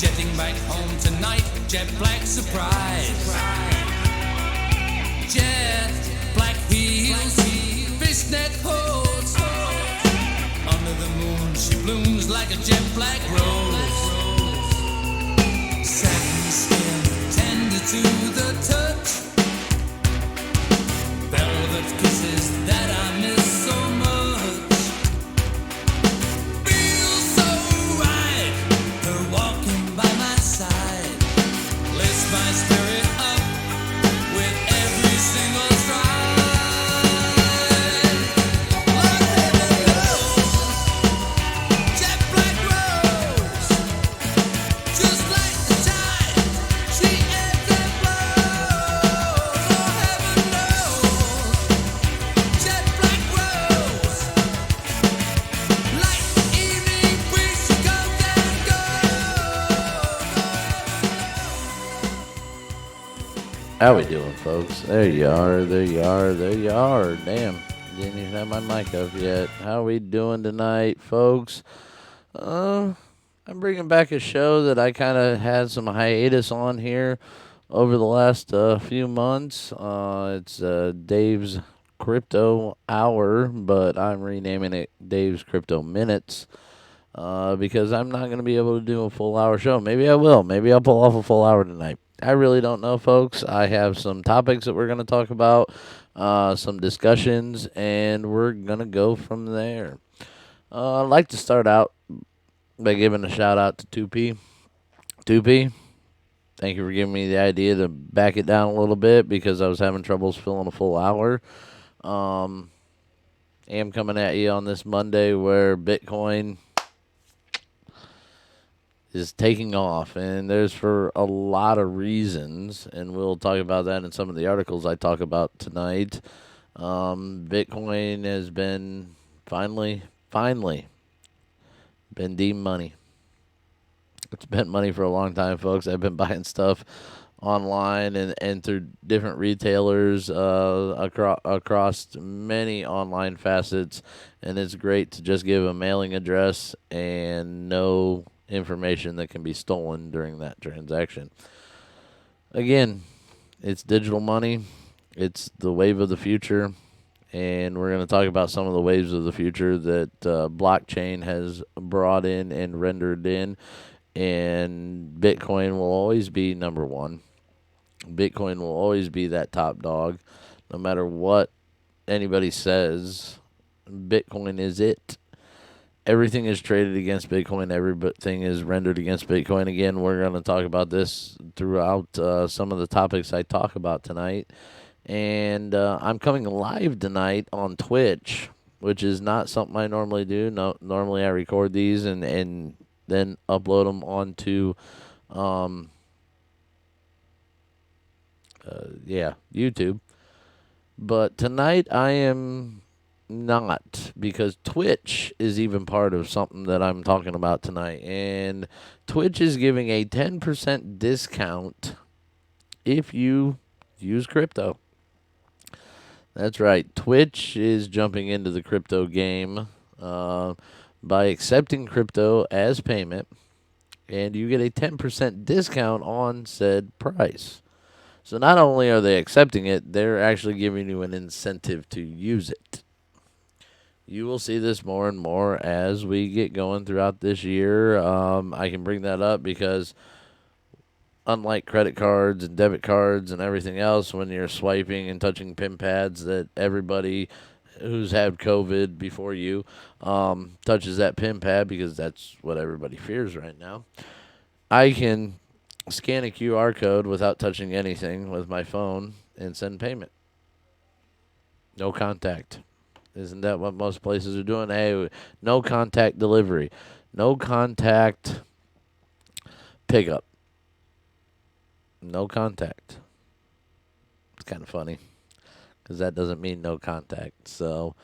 Jetting back home tonight, jet black surprise. Jet black heels, fishnet hose. Under the moon she blooms like a jet black rose. Satin skin, tender to the touch. Velvet kisses that I miss so much. Feels so right, her walking by my side. Lifts my spirit up with every single stride. Lord heaven knows, jet black rose, just like the tide, she ebbs and flows. Oh heaven knows, jet black rose, like the evening breeze she comes and goes. How we doing, folks? There you are, there you are, there you are. Damn, didn't even have my mic up yet. How we doing tonight, folks? I'm bringing back a show that I kind of had some hiatus on here over the last few months. It's Dave's Crypto Hour, but I'm renaming it Dave's Crypto Minutes because I'm not going to be able to do a full hour show. Maybe I will. Maybe I'll pull off a full hour tonight. I really don't know, folks. I have some topics that we're going to talk about, some discussions, and we're going to go from there. I'd like to start out by giving a shout out to 2P. 2P, thank you for giving me the idea to back it down a little bit because I was having troubles filling a full hour. Am coming at you on this Monday where Bitcoin is taking off, and there's for a lot of reasons, and we'll talk about that in some of the articles I talk about tonight. Bitcoin has been finally been deemed money. It's been money for a long time, folks. I've been buying stuff online and through different retailers across many online facets, and it's great to just give a mailing address and no information that can be stolen during that transaction. Again, it's digital money. It's the wave of the future, and we're going to talk about some of the waves of the future that blockchain has brought in and rendered in, and Bitcoin will always be number one. Bitcoin will always be that top dog. No matter what anybody says, Bitcoin is it. Everything is traded against Bitcoin. Everything is rendered against Bitcoin. Again, we're going to talk about this throughout some of the topics I talk about tonight. And I'm coming live tonight on Twitch, which is not something I normally do. No, normally I record these and then upload them onto YouTube. But tonight I am not, because Twitch is even part of something that I'm talking about tonight. And Twitch is giving a 10% discount if you use crypto. That's right. Twitch is jumping into the crypto game by accepting crypto as payment, and you get a 10% discount on said price. So not only are they accepting it, they're actually giving you an incentive to use it. You will see this more and more as we get going throughout this year. I can bring that up because unlike credit cards and debit cards and everything else, when you're swiping and touching PIN pads, that everybody who's had COVID before you touches that PIN pad because that's what everybody fears right now. I can scan a QR code without touching anything with my phone and send payment. No contact. Isn't that what most places are doing? Hey, no contact delivery. No contact pickup. No contact. It's kind of funny because that doesn't mean no contact. So,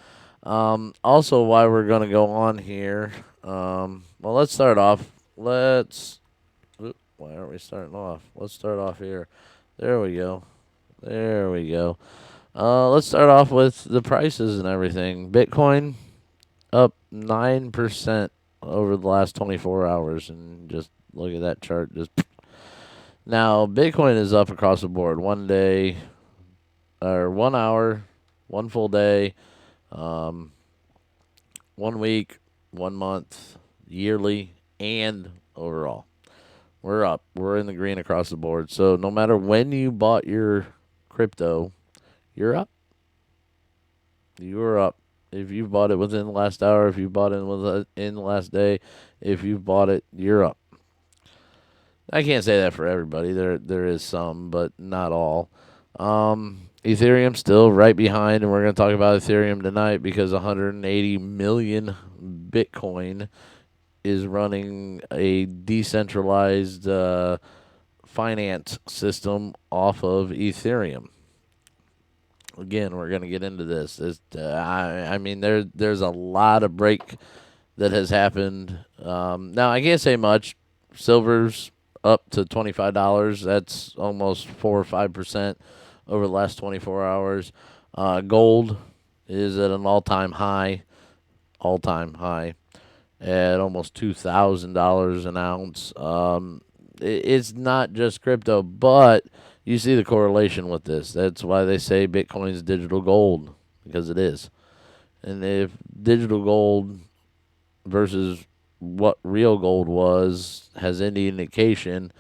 also, why we're going to go on here, well, let's start off. Why aren't we starting off? Let's start off here. There we go. Let's start off with the prices and everything. Bitcoin up 9% over the last 24 hours in just Look at that chart. Just now, Bitcoin is up across the board. One day, or 1 hour, one full day, um, 1 week, 1 month, yearly, and overall. We're up. We're in the green across the board. So no matter when you bought your crypto, you're up. You're up. If you bought it within the last hour, if you bought it in the last day, if you bought it, you're up. I can't say that for everybody. There is some, but not all. Ethereum still right behind, and we're going to talk about Ethereum tonight because 180 million Bitcoin is running a decentralized finance system off of Ethereum. Again, we're going to get into this. I mean, there's a lot of break that has happened. Now, I can't say much. Silver's up to $25. That's almost 4 or 5% over the last 24 hours. Gold is at an all-time high at almost $2,000 an ounce. It's not just crypto, but you see the correlation with this. That's why they say Bitcoin's digital gold, because it is. And if digital gold versus what real gold was has any indication,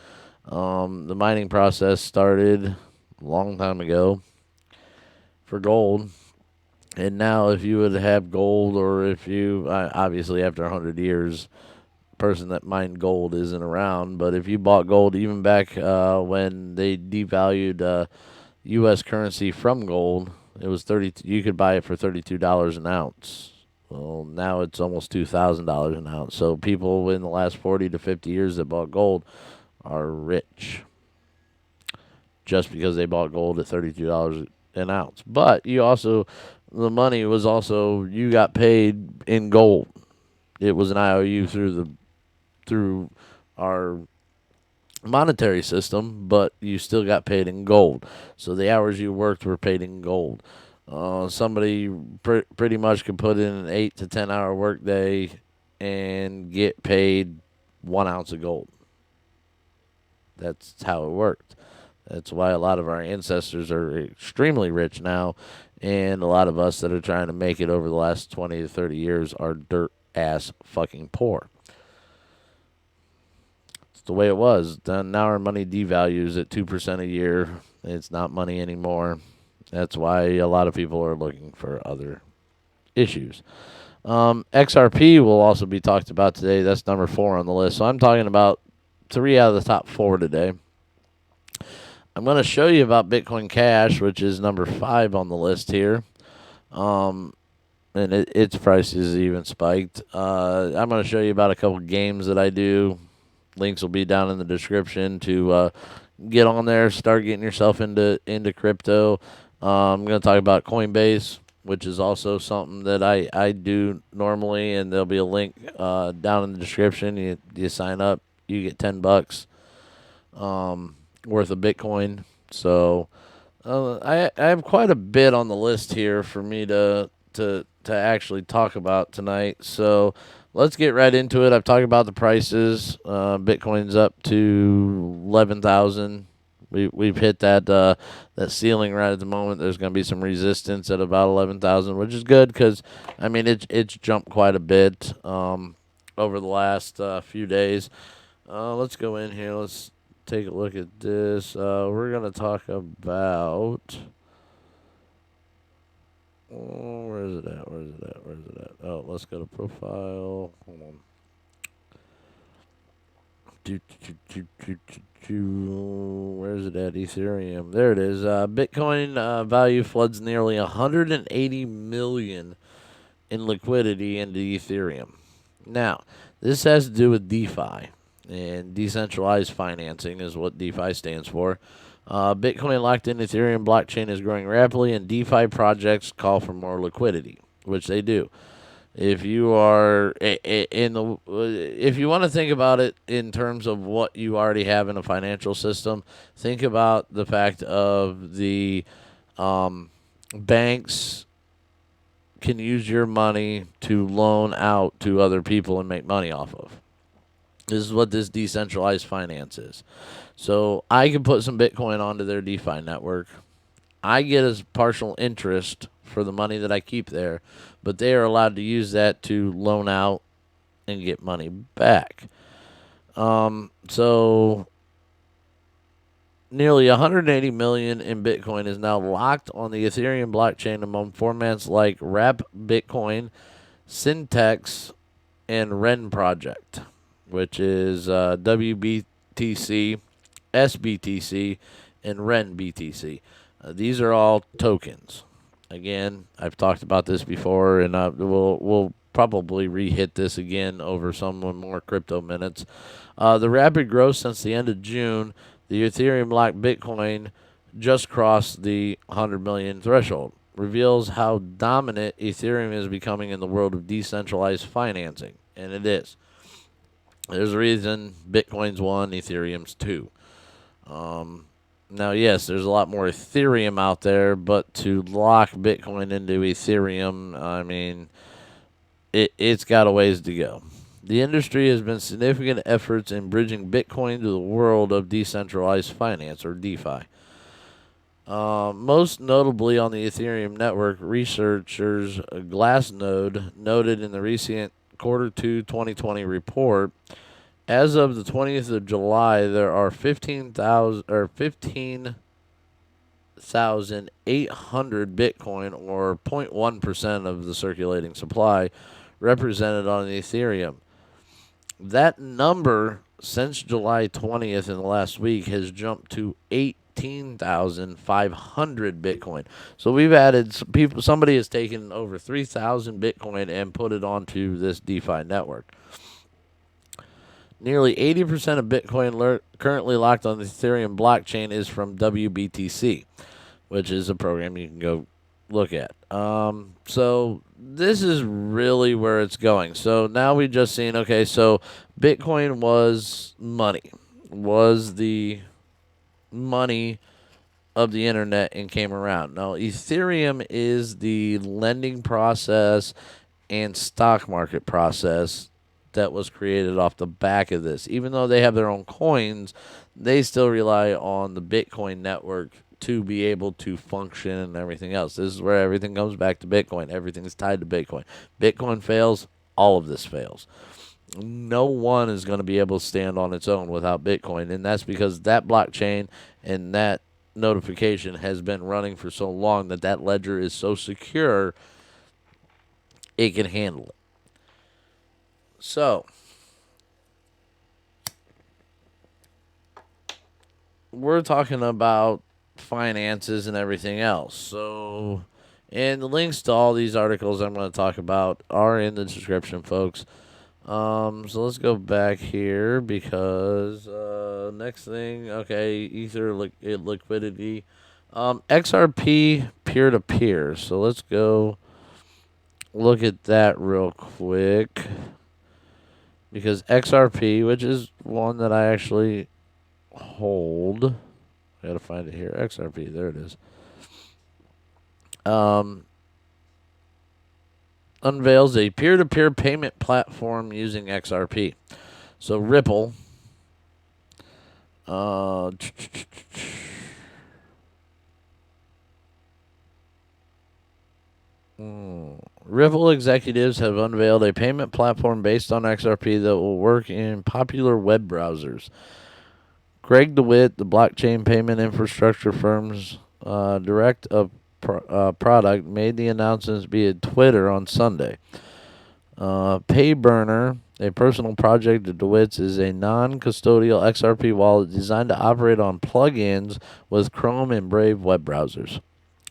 the mining process started a long time ago for gold. And now, if you would have gold, or if you, obviously after 100 years, person that mined gold isn't around. But if you bought gold even back when they devalued U.S. currency from gold, it was 30. You could buy it for $32 an ounce. Well, now it's almost $2,000 an ounce. So people in the last 40 to 50 years that bought gold are rich just because they bought gold at $32 an ounce. But you also, the money was also, you got paid in gold. It was an IOU through our monetary system, but you still got paid in gold. So the hours you worked were paid in gold. Somebody pretty much could put in an 8 to 10 hour workday and get paid 1 ounce of gold. That's how it worked. That's why a lot of our ancestors are extremely rich now, and a lot of us that are trying to make it over the last 20 to 30 years are dirt ass fucking poor. It's the way it was. Then now our money devalues at 2% a year. It's not money anymore. That's why a lot of people are looking for other issues. XRP will also be talked about today. That's number 4 on the list. So I'm talking about 3 out of the top 4 today. I'm going to show you about Bitcoin Cash, which is number 5 on the list here. And its price is even spiked. I'm going to show you about a couple games that I do. Links will be down in the description to get on there, start getting yourself into crypto. I'm going to talk about Coinbase, which is also something that I do normally, and there'll be a link down in the description. You sign up, you get $10 worth of Bitcoin. So I have quite a bit on the list here for me to actually talk about tonight. So let's get right into it. I've talked about the prices. Bitcoin's up to 11,000. We've hit that ceiling right at the moment. There's going to be some resistance at about 11,000, which is good because I mean it's jumped quite a bit over the last few days. Let's go in here. Let's take a look at this. We're going to talk about. Oh, where is it at? Where is it at? Where is it at? Oh, let's go to profile. Hold on. Where is it at? Ethereum. There it is. Bitcoin value floods nearly 180 million in liquidity into Ethereum. Now, this has to do with DeFi, and decentralized financing is what DeFi stands for. Bitcoin locked in Ethereum blockchain is growing rapidly, and DeFi projects call for more liquidity, which they do. If you are if you want to think about it in terms of what you already have in a financial system, think about the fact of the banks can use your money to loan out to other people and make money off of. This is what this decentralized finance is. So I can put some Bitcoin onto their DeFi network. I get a partial interest for the money that I keep there, but they are allowed to use that to loan out and get money back. So nearly 180 million in Bitcoin is now locked on the Ethereum blockchain among formats like Wrap Bitcoin, Syntax, and Ren Project, which is WBTC, SBTC, and Ren BTC. These are all tokens. Again, I've talked about this before, and we'll probably re-hit this again over some more crypto minutes. The rapid growth since the end of June, the Ethereum locked Bitcoin just crossed the 100 million threshold, reveals how dominant Ethereum is becoming in the world of decentralized financing, and it is. There's a reason Bitcoin's one, Ethereum's two. Now, yes, there's a lot more Ethereum out there, but to lock Bitcoin into Ethereum, I mean, it's got a ways to go. The industry has been significant efforts in bridging Bitcoin to the world of decentralized finance, or DeFi. Most notably on the Ethereum network, researchers Glassnode noted in the recent Q2 2020 report, as of the 20th of July, there are 15,800 Bitcoin, or 0.1% of the circulating supply, represented on Ethereum. That number since July 20th in the last week has jumped to 18,500 Bitcoin. So we've added some people. Somebody has taken over 3,000 Bitcoin and put it onto this DeFi network. Nearly 80% of Bitcoin currently locked on the Ethereum blockchain is from WBTC, which is a program you can go look at. So this is really where it's going. So now we've just seen, okay, so Bitcoin was the money of the internet and came around. Now, Ethereum is the lending process and stock market process that was created off the back of this. Even though they have their own coins, they still rely on the Bitcoin network to be able to function and everything else. This is where everything comes back to Bitcoin. Everything's tied to Bitcoin. Bitcoin fails, all of this fails. No one is going to be able to stand on its own without Bitcoin, and that's because that blockchain and that notification has been running for so long that ledger is so secure it can handle it. So, we're talking about finances and everything else. So, and the links to all these articles I'm going to talk about are in the description, folks. So let's go back here because next thing, okay, Ether liquidity, XRP peer to peer. So let's go look at that real quick because XRP, which is one that I actually hold. I gotta find it here. XRP, there it is. Unveils a peer-to-peer payment platform using XRP. So Ripple, Ripple executives have unveiled a payment platform based on XRP that will work in popular web browsers. Greg DeWitt, the blockchain payment infrastructure firm's director of product, made the announcements via Twitter on Sunday. Payburner, a personal project of DeWitt's, is a non-custodial XRP wallet designed to operate on plugins with Chrome and Brave web browsers.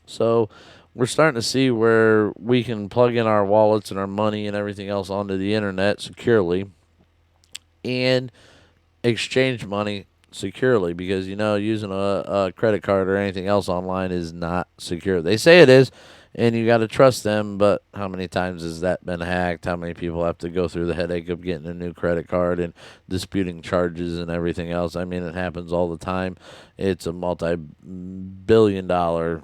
So we're starting to see where we can plug in our wallets and our money and everything else onto the internet securely and exchange money securely, because using a credit card or anything else online is not secure. They say it is, and you got to trust them, but how many times has that been hacked? How many people have to go through the headache of getting a new credit card and disputing charges and everything else? I mean, it happens all the time. It's a multi-billion-dollar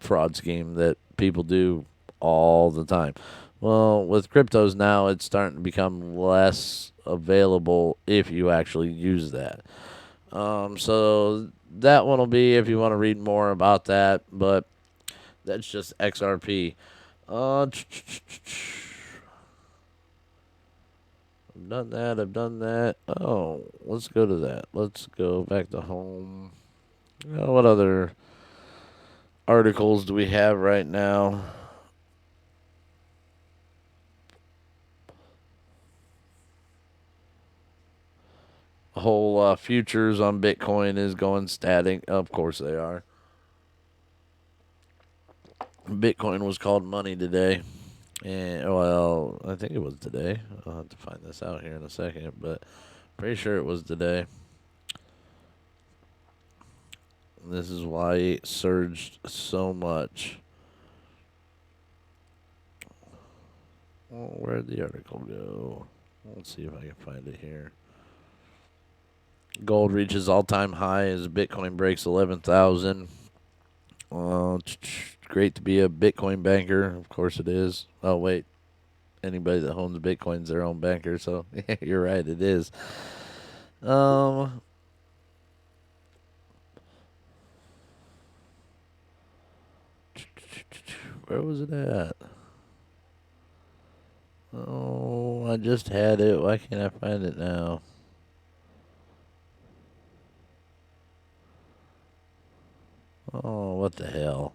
fraud scheme that people do all the time. Well, with cryptos now, it's starting to become less available if you actually use that. So that one will be if you want to read more about that, but that's just XRP. I've done that. I've done that. Oh, let's go to that. Let's go back to home. What other articles do we have right now? Whole futures on Bitcoin is going static. Of course they are. Bitcoin was called money today. And, well, I think it was today. I'll have to find this out here in a second, but pretty sure it was today. This is why it surged so much. Well, where'd the article go? Let's see if I can find it here. Gold reaches all-time high as Bitcoin breaks 11,000. Great to be a Bitcoin banker. Of course it is. Oh, wait. Anybody that owns Bitcoin's their own banker, so you're right, it is. Um, where was it at? Oh, I just had it. Why can't I find it now? Oh, what the hell?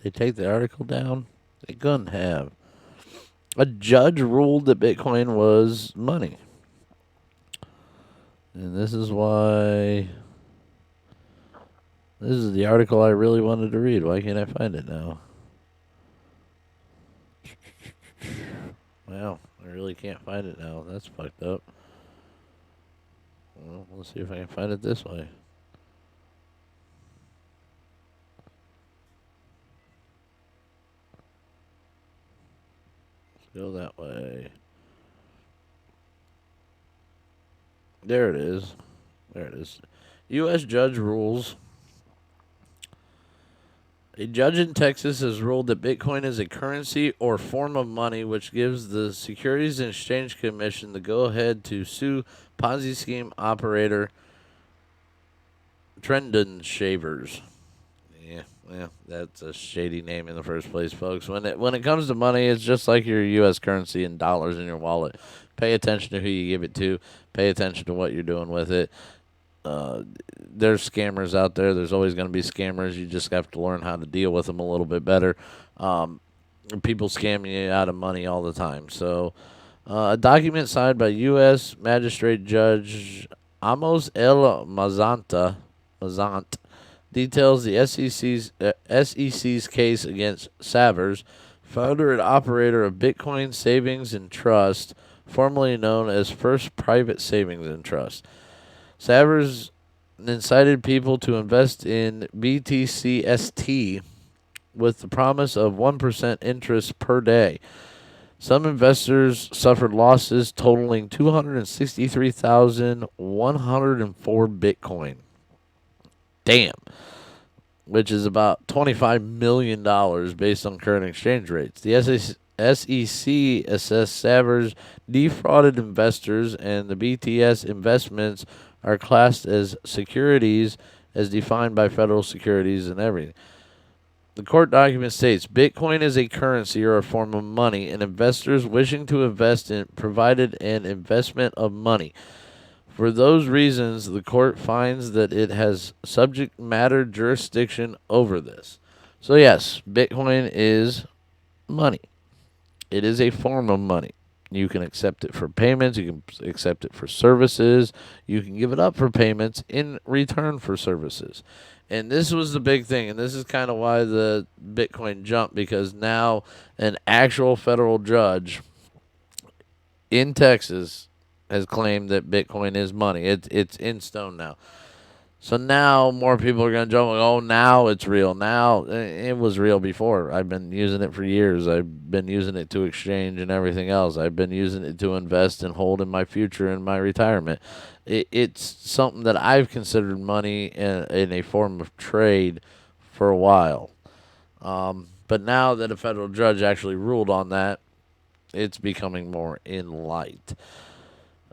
They take the article down? They couldn't have. A judge ruled that Bitcoin was money. And this is why. This is the article I really wanted to read. Why can't I find it now? Well, I really can't find it now. That's fucked up. Well, let's see if I can find it this way. Let's go that way. There it is. There it is. U.S. judge rules. A judge in Texas has ruled that Bitcoin is a currency or form of money, which gives the Securities and Exchange Commission the go-ahead to sue Ponzi scheme operator Trendon Shavers. Yeah, well, that's a shady name in the first place, folks. When it comes to money, it's just like your U.S. currency and dollars in your wallet. Pay attention to who you give it to. Pay attention to what you're doing with it. There's scammers out there. There's always going to be scammers. You just have to learn how to deal with them a little bit better. People scam you out of money all the time. So, a document signed by U.S. Magistrate Judge Amos L. Mazant details the SEC's case against Savers, founder and operator of Bitcoin Savings and Trust, formerly known as First Private Savings and Trust. Savers incited people to invest in BTCST with the promise of 1% interest per day. Some investors suffered losses totaling 263,104 Bitcoin. Damn. Which is about $25 million based on current exchange rates. The SEC assessed Savers defrauded investors, and the BTS investments are classed as securities as defined by federal securities and everything. The court document states Bitcoin is a currency or a form of money, and investors wishing to invest in provided an investment of money. For those reasons, the court finds that it has subject matter jurisdiction over this. So yes, Bitcoin is money. It is a form of money. You can accept it for payments. You can accept it for services. You can give it up for payments in return for services. And this was the big thing. And this is kind of why the Bitcoin jumped, because now an actual federal judge in Texas has claimed that Bitcoin is money. It's in stone now. So now more people are going to jump. Oh, now it's real. Now it was real before. I've been using it for years. I've been using it to exchange and everything else. I've been using it to invest and hold in my future and my retirement. It's something that I've considered money in a form of trade for a while. But now that a federal judge actually ruled on that, it's becoming more in light.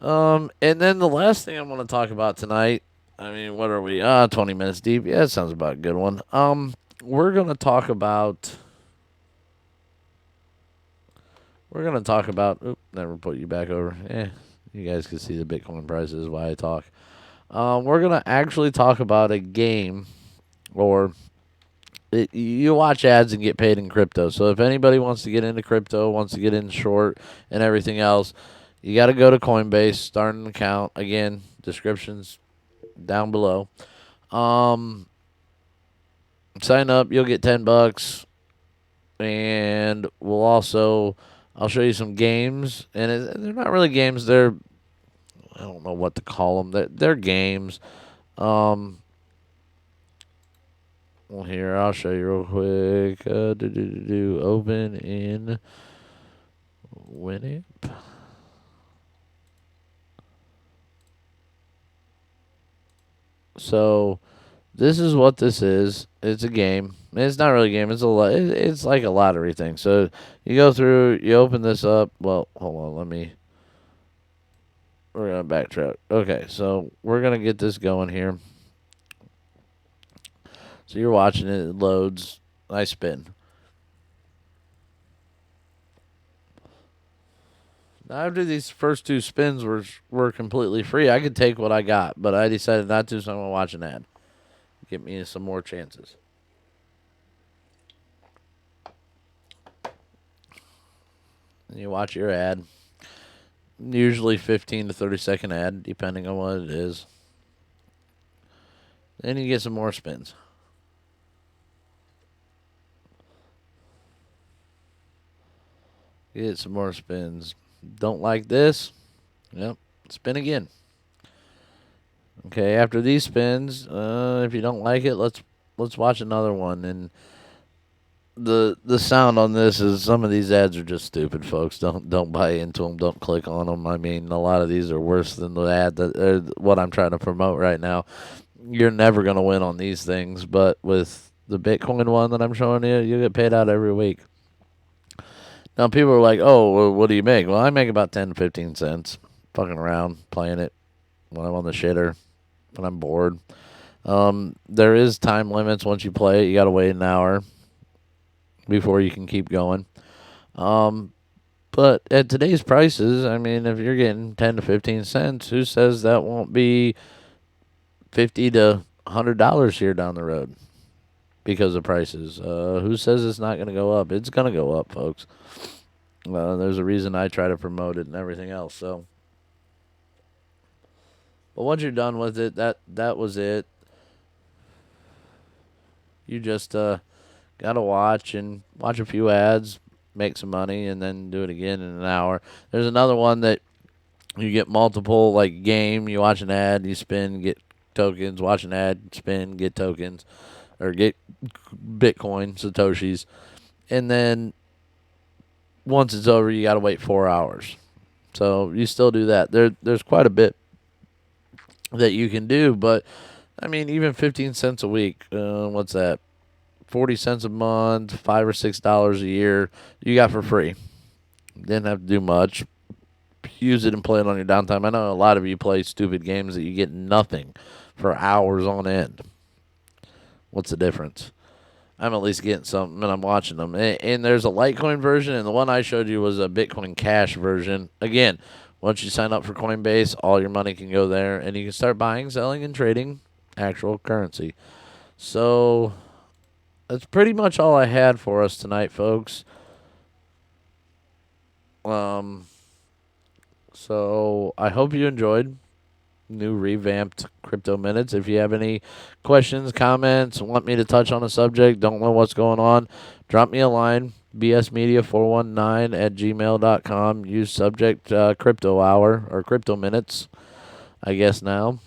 And then the last thing I'm going to talk about tonight. I mean, what are we? 20 minutes deep. Yeah, that sounds about a good one. We're going to talk about. We're going to talk about. Oop, never put you back over. You guys can see the Bitcoin prices while I talk. We're going to actually talk about a game, or you watch ads and get paid in crypto. So if anybody wants to get into crypto, wants to get in short and everything else, you got to go to Coinbase, start an account. Again, descriptions down below. Sign up, you'll get $10, and I'll show you some games, and they're not really games. I don't know what to call them. They're games. Um, well, here I'll show you real quick. Open in Winamp. So this is what this is. It's a game. It's not really a game. It's like a lottery thing. So you go through. You open this up. Well, hold on. We're gonna backtrack. Okay, so we're gonna get this going here. So you're watching it. It loads. I spin. Now after these first two spins were completely free, I could take what I got, but I decided not to. So I'm gonna watch an ad. Get me some more chances. And you watch your ad. Usually 15 to 30-second ad, depending on what it is. Then you get some more spins. Get some more spins. Don't like this? Yep. Spin again. Okay, after these spins, if you don't like it, let's watch another one. And the sound on this is some of these ads are just stupid, folks. Don't buy into them. Don't click on them. I mean, a lot of these are worse than the ad that what I'm trying to promote right now. You're never gonna win on these things, but with the Bitcoin one that I'm showing you, you get paid out every week. Now people are like, "Oh, well, what do you make?" Well, I make about 10 to 15 cents, fucking around, playing it when I'm on the shitter, when I'm bored. There is time limits once you play it. You got to wait an hour before you can keep going. But at today's prices, I mean, if you're getting 10 to 15 cents, who says that won't be $50 to $100 here down the road because of prices? Who says it's not going to go up? It's going to go up, folks. There's a reason I try to promote it and everything else. So, but once you're done with it, that was it. You just gotta watch a few ads, make some money, and then do it again in an hour. There's another one that you get multiple, like game. You watch an ad, you spin, get tokens. Watch an ad, spin, get tokens, or get Bitcoin Satoshis, and then once it's over, you gotta wait 4 hours. So you still do that. There's quite a bit that you can do, but I mean, even 15 cents a week. What's that? 40 cents a month, $5 or $6 a year. You got for free. Didn't have to do much. Use it and play it on your downtime. I know a lot of you play stupid games that you get nothing for hours on end. What's the difference? I'm at least getting something, and I'm watching them. And there's a Litecoin version, and the one I showed you was a Bitcoin Cash version. Again, once you sign up for Coinbase, all your money can go there, and you can start buying, selling, and trading actual currency. So that's pretty much all I had for us tonight, folks. So I hope you enjoyed new revamped Crypto Minutes. If you have any questions, comments, want me to touch on a subject, don't know what's going on, drop me a line, bsmedia419@gmail.com. Use subject Crypto Hour or Crypto Minutes, I guess now.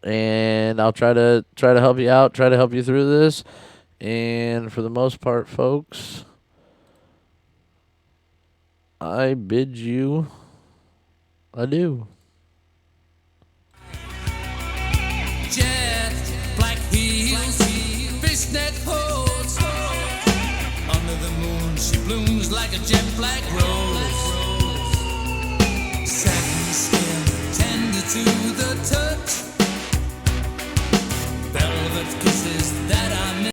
And I'll try to help you out, try to help you through this. And for the most part, folks, I bid you adieu. Jet black heels, fishnet hose. Under the moon, she blooms like a jet black rose. Satin skin. to